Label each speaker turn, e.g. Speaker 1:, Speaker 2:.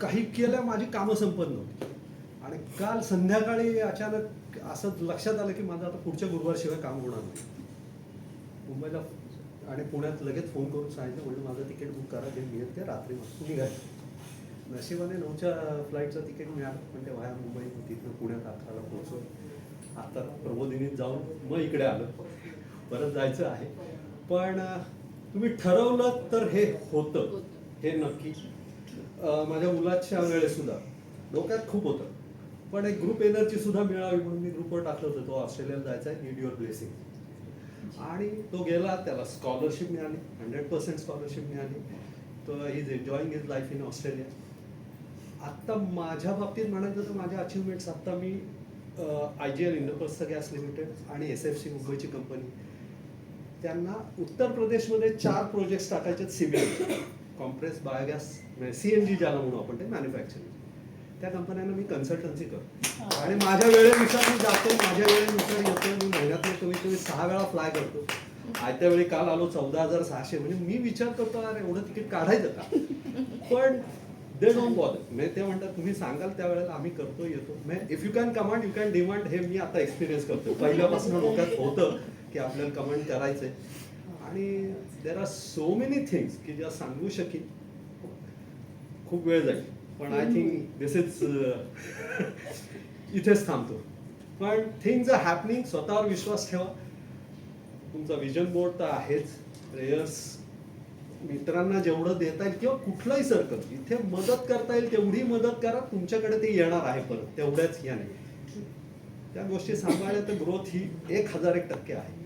Speaker 1: काही केल्या माझी कामं संपत नव्हती. आणि काल संध्याकाळी अचानक असं लक्षात आलं की माझं आता पुढच्या गुरुवारशिवाय काम होणार नाही. मुंबईला आणि पुण्यात लगेच फोन करून सांगितलं, म्हणलं माझं तिकीट बुक करा, जे मिळेल ते रात्री मग तुम्ही घ्या. नशिबाने 9च्या फ्लाईटचं तिकीट मिळालं, म्हणजे व्हाया मुंबई, तिथनं पुण्यात 11ला पोहोचलो. आता प्रबोधिनीत जाऊन मग इकडे आलो, परत जायचं आहे. पण तुम्ही ठरवलं तर हे होतं, हे नक्की. माझ्या मुलाच्या वेळेसुद्धा डोक्यात खूप होतं, पण एक ग्रुप एनर्जी सुद्धा मिळावी म्हणून मी ग्रुपवर टाकलं होतं, तो ऑस्ट्रेलियाला जायचा आहे, नीड युअर ब्लेसिंग. आणि तो गेला, त्याला स्कॉलरशिप मिळाली, 100% स्कॉलरशिप मिळाली. तो he is enjoying his life in Australia. आत्ता माझ्या बाबतीत म्हणायचं तर माझ्या अचिव्हमेंट्स, आत्ता मी IGL इंद्रप्रस्थ गॅस लिमिटेड आणि SFC मुंबईची कंपनी, त्यांना उत्तर प्रदेशमध्ये 4 प्रोजेक्ट्स टाकायचे CBL, कॉम्प्रेस बायोगॅस, CNG ज्याला म्हणू आपण, ते मॅन्युफॅक्चरिंग. त्या कंपन्यांना मी कन्सल्टन्सी करतो आणि माझ्या वेळेनुसार मी जातो, माझ्या वेळेनुसार येतो. मी महिन्यातून कमीत 6 वेळा फ्लाय करतो. आयत्या वेळी काल आलो 14,600. म्हणजे मी विचार करतो, अरे एवढं तिकीट काढायचं का? पण दे डोंट बॉदर. म्हणजे ते म्हणतात तुम्ही सांगाल त्यावेळेला आम्ही करतो, येतो. म्हणजे if you can command you can demand, हे मी आता एक्सपिरियन्स करतो. पहिल्यापासून डोक्यात होतं की आपल्याला कमांड करायचंय. आणि there are so many things की ज्या सांगू शकीन, खूप वेळ जाईल. पण आय थिंक दिस इज इथेच थांबतो. पण थिंग्स आर हॅपनिंग. स्वतःवर विश्वास ठेवा. तुमचा विजन बोर्ड तर आहेच. प्रेयर्स, मित्रांना जेवढं देता येईल किंवा कुठलंही सर्कल इथे मदत करता येईल तेवढी मदत करा. तुमच्याकडे ते येणार आहे परत, तेवढ्याच याने. त्या गोष्टी सांभाळल्या तर ग्रोथ ही 1001% आहे.